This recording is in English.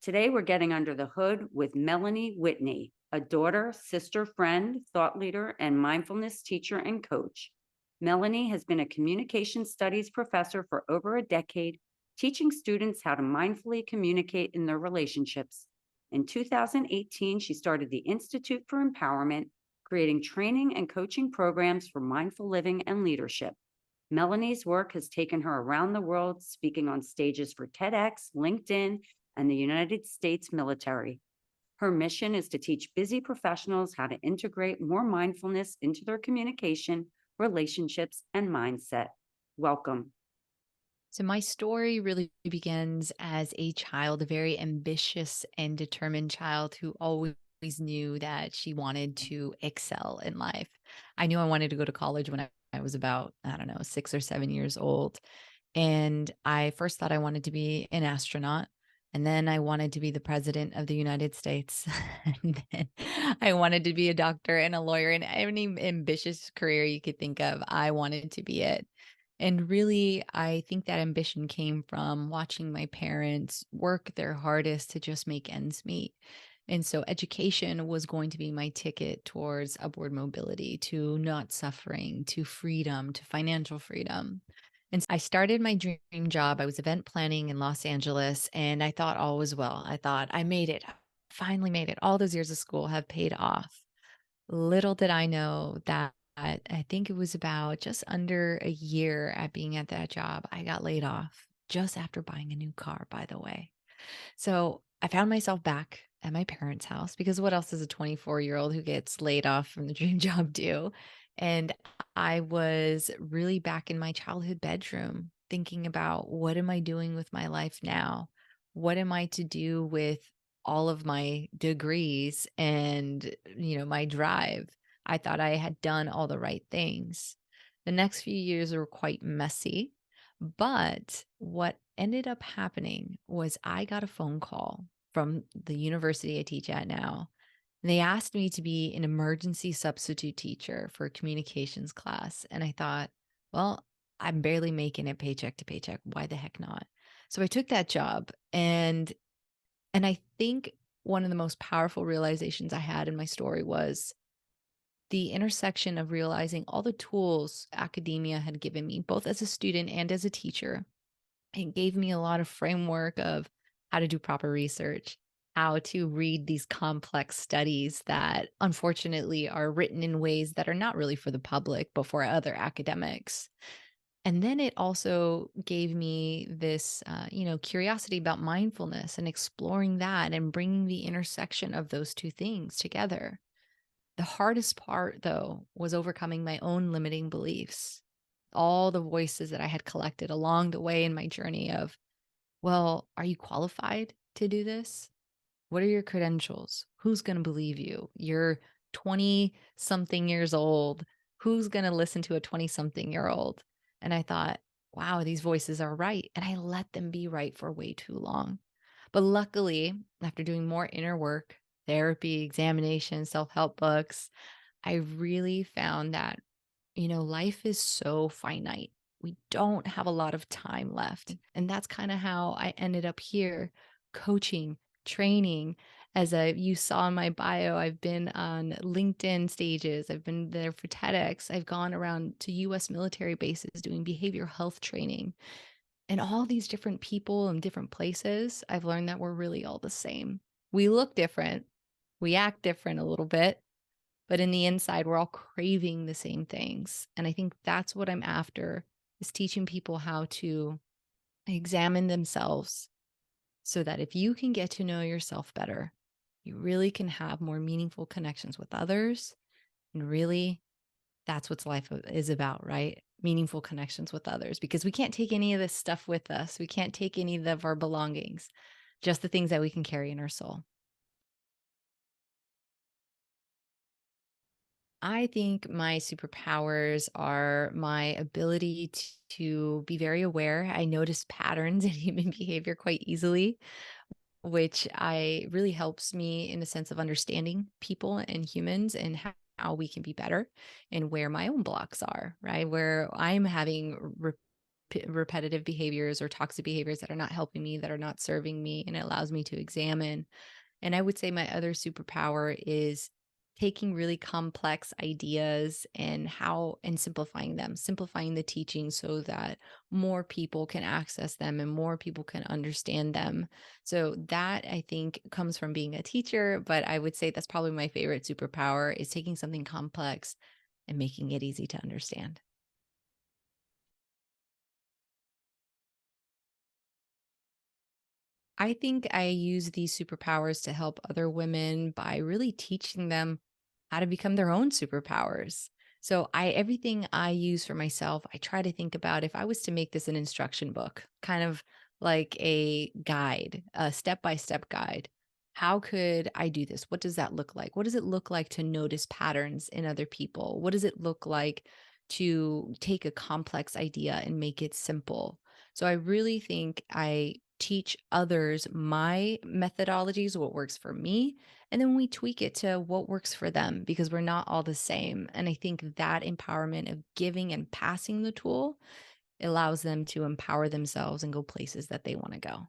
Today, we're getting under the hood with Melanie Whitney, a daughter, sister, friend, thought leader, and mindfulness teacher and coach. Melanie has been a communication studies professor for over a decade, teaching students how to mindfully communicate in their relationships. In 2018, she started the Institute for Empowerment, creating training and coaching programs for mindful living and leadership. Melanie's work has taken her around the world, speaking on stages for TEDx, LinkedIn, and the United States military. Her mission is to teach busy professionals how to integrate more mindfulness into their communication, relationships, and mindset. Welcome. So, my story really begins as a child, a very ambitious and determined child who always knew that she wanted to excel in life. I knew I wanted to go to college when I was about, I don't know, 6 or 7 years old. And I first thought I wanted to be an astronaut. And then I wanted to be the president of the United States. And then I wanted to be a doctor and a lawyer and any ambitious career you could think of. I wanted to be it. And really, I think that ambition came from watching my parents work their hardest to just make ends meet. And so education was going to be my ticket towards upward mobility, to not suffering, to freedom, to financial freedom. And I started my dream job. I was event planning in Los Angeles, and I thought all was well. I thought I made it. Finally made it. All those years of school have paid off. Little did I know that I think it was about just under a year at being at that job, I got laid off just after buying a new car, by the way. So I found myself back at my parents' house because what else does a 24-year-old who gets laid off from the dream job do? And I was really back in my childhood bedroom thinking about what am I doing with my life now? What am I to do with all of my degrees and, my drive? I thought I had done all the right things. The next few years were quite messy, but what ended up happening was I got a phone call from the university I teach at now. They asked me to be an emergency substitute teacher for a communications class. And I thought, well, I'm barely making it paycheck to paycheck. Why the heck not? So I took that job and I think one of the most powerful realizations I had in my story was the intersection of realizing all the tools academia had given me, both as a student and as a teacher. It gave me a lot of framework of how to do proper research, how to read these complex studies that unfortunately are written in ways that are not really for the public, but for other academics. And then it also gave me this, curiosity about mindfulness and exploring that and bringing the intersection of those two things together. The hardest part, though, was overcoming my own limiting beliefs, all the voices that I had collected along the way in my journey of, well, are you qualified to do this? What are your credentials? Who's going to believe you? You're 20 something years old. Who's going to listen to a 20 something year old? And I thought, wow, these voices are right. And I let them be right for way too long. But luckily, after doing more inner work, therapy, examination, self help books, I really found that, life is so finite. We don't have a lot of time left. And that's kind of how I ended up here coaching, training. You saw in my bio, I've been on LinkedIn stages. I've been there for TEDx. I've gone around to US military bases doing behavioral health training. And all these different people and different places, I've learned that we're really all the same. We look different, we act different a little bit, but in the inside, we're all craving the same things. And I think that's what I'm after is teaching people how to examine themselves so that if you can get to know yourself better, you really can have more meaningful connections with others. And really, that's what life is about, right? Meaningful connections with others, because we can't take any of this stuff with us. We can't take any of our belongings, just the things that we can carry in our soul. I think my superpowers are my ability to be very aware. I notice patterns in human behavior quite easily, which I really helps me in the sense of understanding people and humans and how we can be better and where my own blocks are, right? Where I'm having repetitive behaviors or toxic behaviors that are not helping me, that are not serving me, and it allows me to examine. And I would say my other superpower is taking really complex ideas and simplifying them, simplifying the teaching so that more people can access them and more people can understand them. So that I think comes from being a teacher, but I would say that's probably my favorite superpower is taking something complex and making it easy to understand. I think I use these superpowers to help other women by really teaching them how to become their own superpowers. So I everything I use for myself, I try to think about if I was to make this an instruction book, kind of like a guide, a step-by-step guide. How could I do this? What does that look like? What does it look like to notice patterns in other people? What does it look like to take a complex idea and make it simple? So I really think I teach others my methodologies, what works for me, and then we tweak it to what works for them because we're not all the same. And I think that empowerment of giving and passing the tool allows them to empower themselves and go places that they want to go.